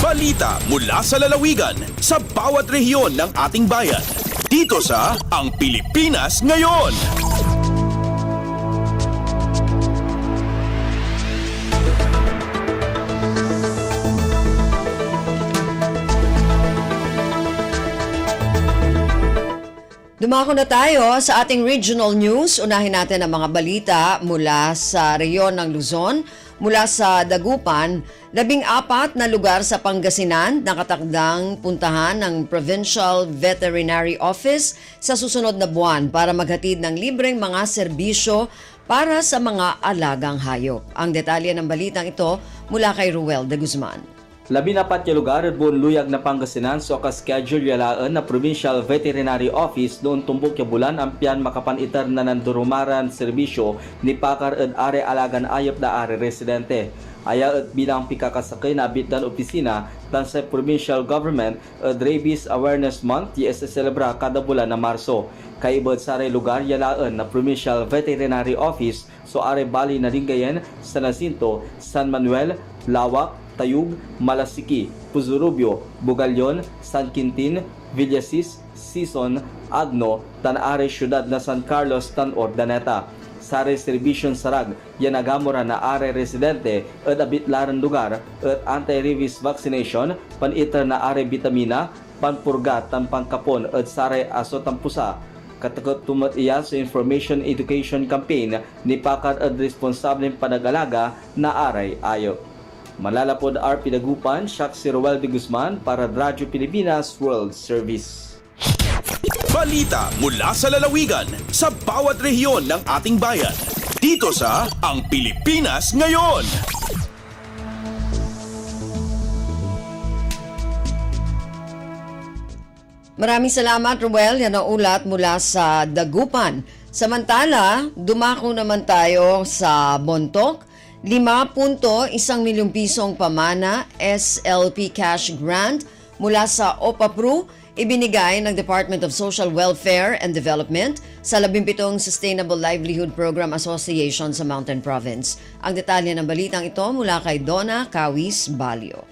Balita mula sa lalawigan sa bawat rehiyon ng ating bayan. Dito sa Ang Pilipinas Ngayon. Dumako na tayo sa ating regional news. Unahin natin ang mga balita mula sa rehiyon ng Luzon. Mula sa Dagupan, 14 na lugar sa Pangasinan nakatakdang puntahan ng Provincial Veterinary Office sa susunod na buwan para maghatid ng libreng mga serbisyo para sa mga alagang hayop. Ang detalye ng balitang ito mula kay Ruel de Guzman. 14 na lugar at buong luyag na Pangasinan so ka-schedule yalaan na Provincial Veterinary Office noon tumbok ya bulan ampian makapanitar na nandurumaran serbisyo ni pakar at are alagan ayop na are residente. Aya at bilang pikakasakay na abitan opisina tan sa provincial government at Rabies Awareness Month yes celebra kada bulan na Marso. Kaibad sa are lugar yalaan na Provincial Veterinary Office so are bali na ringayen San Jacinto, San Manuel, Lawak, Tayug, Malasiki, Puzurubio, Bugalyon, San Quintin, Villasis, Sison, Agno, Tanare Syudad na San Carlos, Tan Ordaneta. Sare Servisyon Sarag, yanagamura na are residente at abitlaran lugar at anti-rabies vaccination, panitar na are vitamina, panpurga, tampangkapon at sare aso tampusa. Katakot tumat iya sa Information Education Campaign ni pakar at responsableng panag-alaga na aray ayo. Malalapod RP Dagupan, siya si Ruel de Guzman para Radyo Pilipinas World Service. Balita mula sa lalawigan sa bawat rehiyon ng ating bayan. Dito sa Ang Pilipinas Ngayon. Maraming salamat, Ruel. Yan ang ulat mula sa Dagupan. Samantala, dumako naman tayo sa Bontoc. 5.1 milyong pisong pamana SLP cash grant mula sa OPAPRU ibinigay ng Department of Social Welfare and Development sa 17 Sustainable Livelihood Program Association sa Mountain Province. Ang detalye ng balitang ito mula kay Donna Kawis Balio.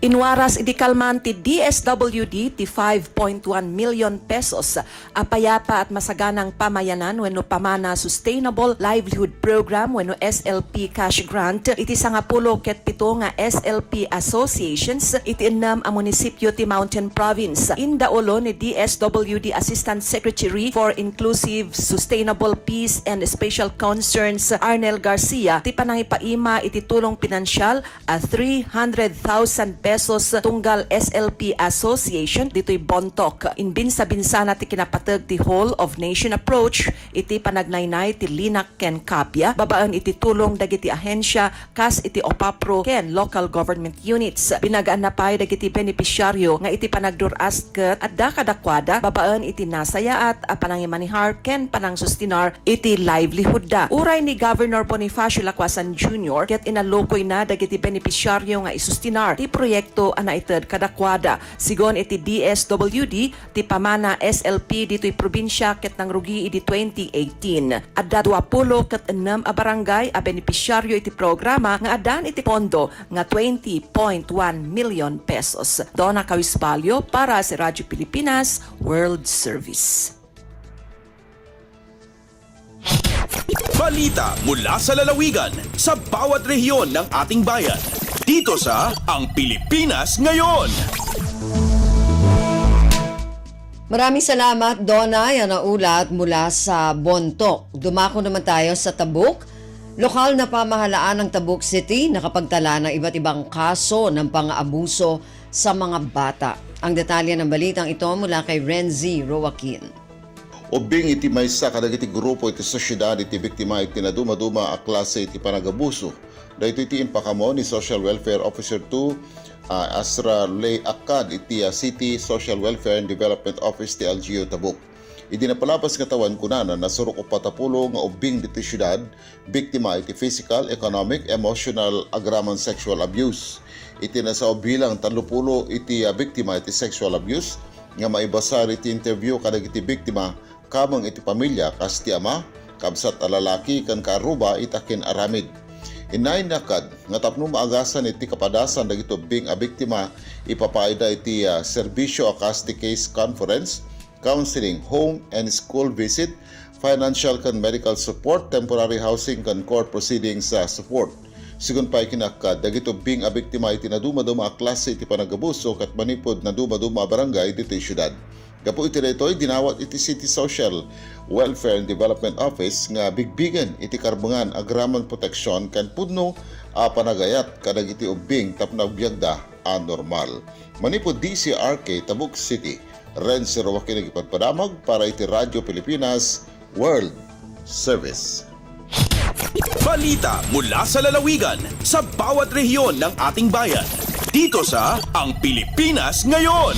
Inwaras idikalman ti DSWD ti 5.1 million pesos apayapa at masaganang pamayanan wenno pamana Sustainable Livelihood Program wenno SLP cash grant iti 10 ket 7 nga SLP associations iti 6 a munisipyo ti Mountain Province. Indaulo ni DSWD Assistant Secretary for Inclusive Sustainable Peace and Special Concerns Arnel Garcia ti panangipaima iti tulong pinansyal a 300,000 pesos tunggal SLP Association dito'y Bontoc. Inbinsa-binsana ti kinapatag ti Whole of Nation Approach iti panagnaynay ti Linak ken Kapya babaan iti tulong dagiti ahensya kas iti OPAPRO ken local government units. Binagaan na pay dagiti benepisyaryo nga iti panagduras ket adda kadakwada babaan iti nasaya at panangimanihar ken panangsustinar iti livelihood da. Uray ni Governor Bonifacio Lacquasan Jr. ket inalokoy na dagiti benepisyaryo nga isustinar ti proyekto anaited kadakwada. Sigon iti DSWD ti pamana SLP dito'y probinsya ket nang rugi iti 2018. Adda 20 ket 6 a barangay a benepisyaryo iti programa nga adan iti pondo nga 20.1 million pesos. Donna Kawispalyo para sa Radyo Pilipinas World Service. Balita mula sa lalawigan sa bawat rehiyon ng ating bayan. Dito sa Ang Pilipinas Ngayon. Maraming salamat, Donna. Yan ang ulat mula sa Bontoc. Dumako naman tayo sa Tabuk. Lokal na pamahalaan ng Tabuk City nakapagtala ng iba't ibang kaso ng pang-aabuso sa mga bata. Ang detalye ng balitang ito mula kay Renzi Roaquin. Ubing iti maysa kadagiti grupo iti sosyedad iti biktima iti naduma-duma a klase iti panagabuso. Dahito iti impakamo ni Social Welfare Officer 2 Asra Lay Akad iti City Social Welfare and Development Office ti LGU Tabuk. Idi napalapas katawan kunana na surok o patapulo nga ubing diti syudad biktima iti physical, economic, emotional, agraman sexual abuse. Iti nasa bilang 30 iti biktima iti sexual abuse nga maibasar iti interview kadagiti biktima kamang iti pamilya kas ti ama, kabsat a lalaki kan kaaruba itakin aramid. Inay nakad nga tapno maagasan iti kapadasan dagito bing a biktima ipapaida iti serbisyo akas ti case conference, counseling, home and school visit, financial and medical support, temporary housing and court proceedings support. Sigun pa ikinakad dagito bing a biktima iti naduma-duma a klase iti panagabuso kat manipod na duma-duma a barangay dito syudad. Gapo iti daytoy dinawat iti City Social Welfare and Development Office nga bigbigan iti karbungan agraman proteksyon kan pudno a panagayat kadag iti ubing tapno biagda a normal. Manipod DCRK Tabuk City. Renz Rawaki nagipagpadamag para iti Radyo Pilipinas World Service. Balita mula sa lalawigan sa bawat rehiyon ng ating bayan. Dito sa Ang Pilipinas Ngayon.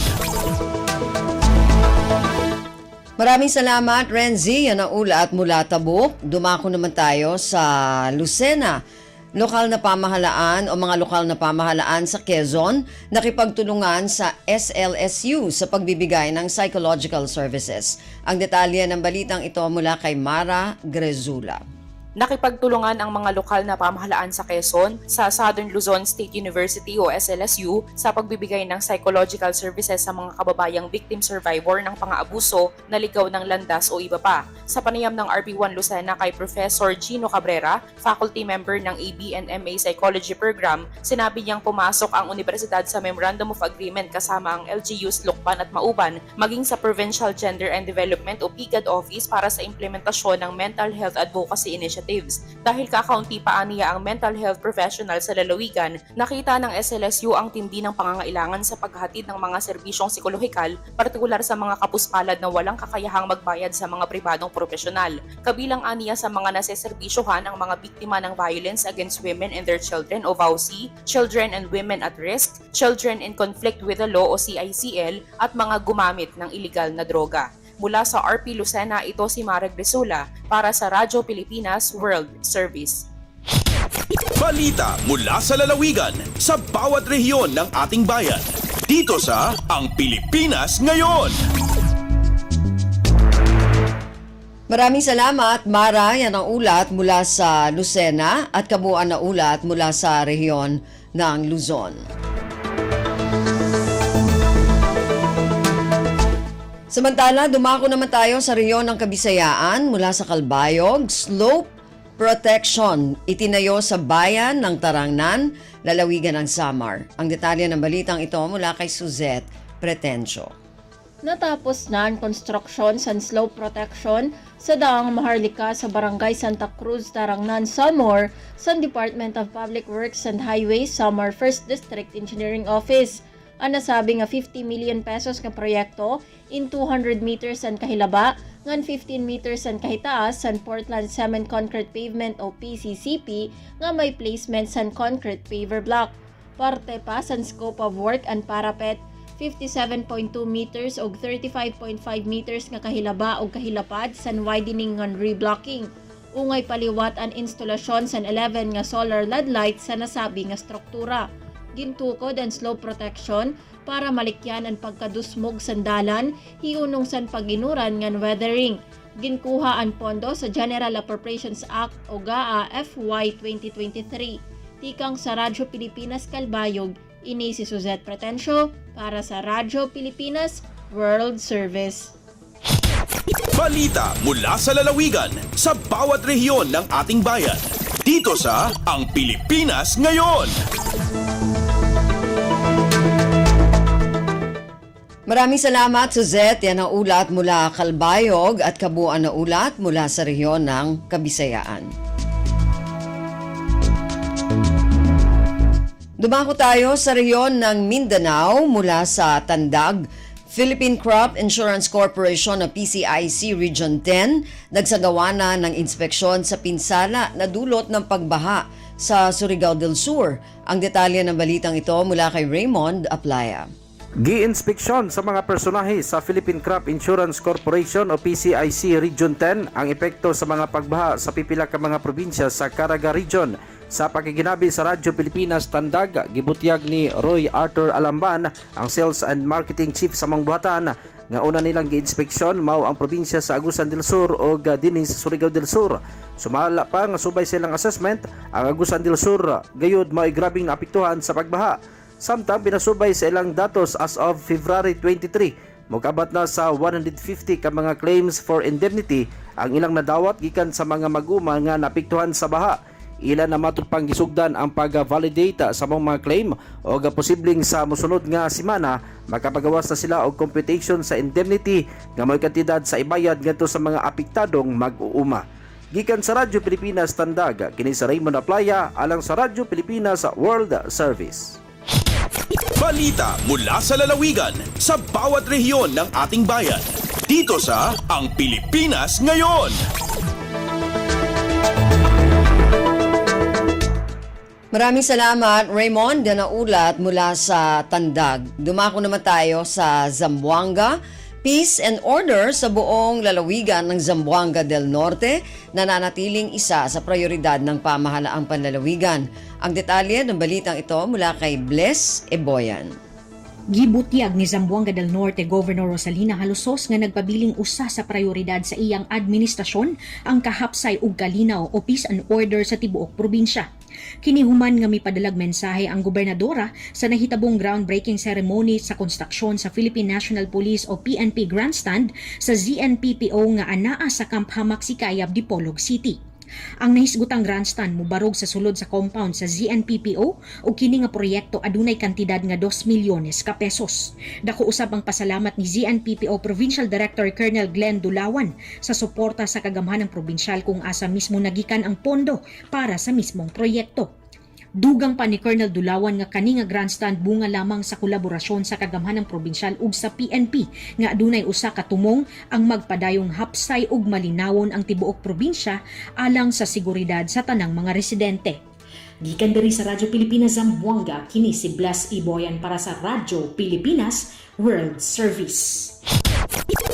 Maraming salamat, Renzi. Yan ang ulat mula Tabuk. Dumako naman tayo sa Lucena. Lokal na pamahalaan o mga lokal na pamahalaan sa Quezon nakipagtulungan sa SLSU sa pagbibigay ng psychological services. Ang detalye ng balitang ito mula kay Mara Grezula. Nakipagtulungan ang mga lokal na pamahalaan sa Quezon sa Southern Luzon State University o SLSU sa pagbibigay ng psychological services sa mga kababayang victim survivor ng pang-aabuso, naligaw ng landas o iba pa. Sa panayam ng RP1 Lucena kay Professor Gino Cabrera, faculty member ng AB and MA Psychology Program, sinabi niyang pumasok ang universidad sa Memorandum of Agreement kasama ang LGUs Lukban at Mauban, maging sa Provincial Gender and Development o PGAD Office para sa implementasyon ng Mental Health Advocacy Initiative. Dahil kakaunti pa aniya ang mental health professional sa lalawigan, nakita ng SLSU ang tindi ng pangangailangan sa paghatid ng mga serbisyong psikolohikal, partikular sa mga kapuspalad na walang kakayahang magbayad sa mga pribadong profesional. Kabilang aniya sa mga naseserbisyohan ang mga biktima ng violence against women and their children o VAUC, children and women at risk, children in conflict with the law o CICL, at mga gumamit ng iligal na droga. Mula sa RP Lucena, ito si Mara Grezula para sa Radyo Pilipinas World Service. Balita mula sa lalawigan sa bawat rehiyon ng ating bayan. Dito sa Ang Pilipinas Ngayon. Maraming salamat, Mara. Yan ang ulat mula sa Lucena at kabuuan na ulat mula sa rehiyon ng Luzon. Samantala, dumako naman tayo sa rehiyon ng Kabisayaan mula sa Calbayog. Slope protection itinayo sa bayan ng Tarangnan, lalawigan ng Samar. Ang detalye ng balitang ito mula kay Suzette Pretencio. Natapos na ang construction sa slope protection sa daang Maharlika sa Barangay Santa Cruz, Tarangnan, Samar sa Department of Public Works and Highways, Samar 1st District Engineering Office. Ang nasabi nga 50 million pesos nga proyekto in 200 meters ang kahilaba, ngan 15 meters ang kahitaas san Portland Cement Concrete Pavement o PCCP nga may placement san concrete paver block. Parte pa san scope of work ang parapet 57.2 meters o 35.5 meters nga kahilaba o kahilapad san widening ngan reblocking. Ungay paliwat ang instalasyon san 11 nga solar LED lights sa nasabi nga struktura. Gintukod ang slope protection para malikyan ang pagkadusmog sandalan, hiunong san paginuran ngan weathering. Ginkuha ang pondo sa General Appropriations Act o GAA FY 2023. Tikang sa Radyo Pilipinas Calbayog, ini si Suzette Pretencio para sa Radyo Pilipinas World Service. Balita mula sa lalawigan sa bawat rehiyon ng ating bayan. Dito sa Ang Pilipinas Ngayon. Maraming salamat, Suzette. Yan ang ulat mula Calbayog at kabuuan na ulat mula sa rehiyon ng Kabisayaan. Dumako tayo sa rehiyon ng Mindanao mula sa Tandag. Philippine Crop Insurance Corporation o PCIC Region 10 nagsagawa na ng inspeksyon sa pinsala na dulot ng pagbaha sa Surigao del Sur. Ang detalye ng balitang ito mula kay Raymond Aplaya. Gi-inspeksyon sa mga personahe sa Philippine Crop Insurance Corporation o PCIC Region 10 ang epekto sa mga pagbaha sa pipila ka mga probinsya sa Caraga Region. Sa pakikinabi sa Radyo Pilipinas Tandag, gibutyag ni Roy Arthur Alamban, ang Sales and Marketing Chief sa Mangbuhatan, nga una nilang giinspeksyon mao ang probinsya sa Agusan del Sur o dinhi sa Surigao del Sur. Sumala pa nga subay silang assessment ang Agusan del Sur gayud mao grabing naapektuhan sa pagbaha. Samtang pinasubay sa ilang datos as of February 23, mokabat na sa 150 ka mga claims for indemnity ang ilang nadawat gikan sa mga mag-uma nga naapektuhan sa baha. Ilan na matod pang gisugdan ang pag-validate sa mga claim o posibleng sa musunod nga simana makapagawas na sila og computation sa indemnity nga may kantidad sa ibayad ngadto sa mga apektadong mag-uuma. Gikan sa Radyo Pilipinas Tandag, kini sa Raymond Aplaya alang sa Radyo Pilipinas World Service. Balita mula sa lalawigan sa bawat rehiyon ng ating bayan. Dito sa Ang Pilipinas Ngayon. Maraming salamat, Raymond, na naulat mula sa Tandag. Dumako naman tayo sa Zamboanga. Peace and order sa buong lalawigan ng Zamboanga del Norte na nanatiling isa sa prioridad ng pamahalaang panlalawigan. Ang detalye ng balitang ito mula kay Bless Eboyan. Gibutyag ni Zamboanga del Norte Governor Rosalina Halusos nga nagpabiling usa sa prioridad sa iyang administrasyon ang kahapsay ug kalinaw o peace and order sa tibuok probinsya. Kinihuman nga mipadalag mensahe ang gobernadora sa nahitabong groundbreaking ceremony sa konstruksyon sa Philippine National Police o PNP Grandstand sa ZNPPO nga anaa sa Camp Hamak Sikayab, Dipolog City. Ang nahisgutang grandstand mubarog sa sulod sa compound sa ZNPPO o kini nga proyekto adunay kantidad nga 2 milyones ka pesos. Dako usab ang pasalamat ni ZNPPO Provincial Director Colonel Glenn Dulawan sa suporta sa kagamhanang probinsyal kung asa mismo nagikan ang pondo para sa mismong proyekto. Dugang pa ni Colonel Dulawan nga kani nga grandstand bunga lamang sa kolaborasyon sa kagamhanang probinsyal ug sa PNP nga adunay usa ka tumong ang magpadayong hapsay ug malinawon ang tibuok probinsya alang sa seguridad sa tanang mga residente. Gikan diri sa Radyo Pilipinas Zamboanga, kini si Bless Iboyan para sa Radyo Pilipinas World Service.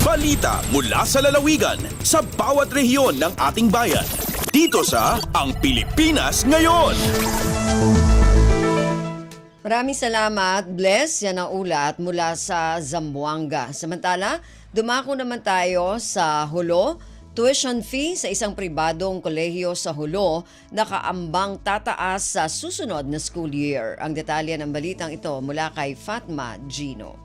Balita mula sa lalawigan sa bawat rehiyon ng ating bayan. Dito sa Ang Pilipinas Ngayon. Maraming salamat, Bless. Yan ang ulat mula sa Zamboanga. Samantala, dumako naman tayo sa Hulo. Tuition fee sa isang pribadong kolehiyo sa Hulo nakaambang tataas sa susunod na school year. Ang detalye ng balitang ito mula kay Fatma Gino.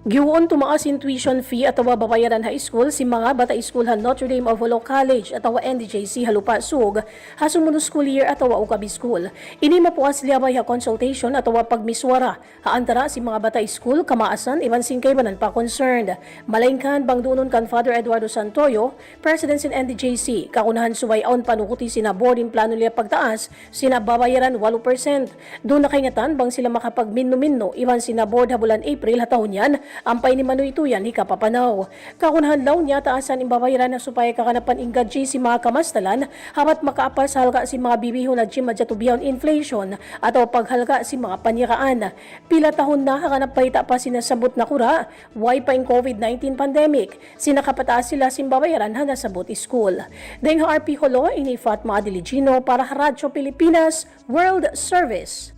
Giwoon tumaas in tuition fee at babayaran high school si mga bata eskwelahan Notre Dame of Hulo College at NDJC Halupa Sug hasumunod school year at Ukabi School. Ini mapuas liabay ha consultation at pagmiswara haantara si mga bata school kamaasan iban singkay banan pa concerned. Malaingkan bangdunon kan Father Eduardo Santoyo, President sin NDJC, kakunahan subay aon panukuti sina board in plano liya pagtaas sina babayaran 8%. Doon nakingatan bang sila makapagminno-minno iban sina board habulan April hatahon yan ampay ni Manoy Tuyan, hikapapanaw. Kakunahan law niya taasan imbabayaran na supaya kakanapan ingadji si mga kamastalan hamat makaapal sa halga si mga bibihon na jimadjatubiyawn inflation at o paghalga si mga panyiraan. Pila tahon na kakanapayta pa sinasabot na kura, why pa in COVID-19 pandemic, sinakapataas sila simbabayaran na nasabot school. Deng RP Holo, ini Fatma Adiligino para Radyo Pilipinas World Service.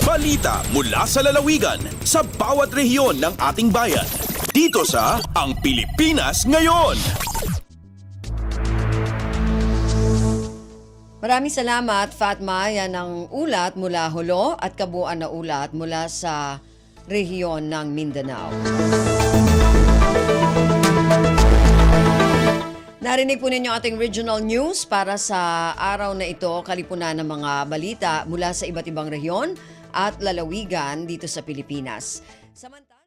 Balita mula sa lalawigan sa bawat rehiyon ng ating bayan. Dito sa Ang Pilipinas Ngayon. Maraming salamat, Fatma. Yan ang ulat mula Hulo at kabuuan na ulat mula sa rehiyon ng Mindanao. Narinig po ninyo ating regional news para sa araw na ito, kalipunan ng mga balita mula sa iba't ibang rehiyon at lalawigan dito sa Pilipinas. Samantala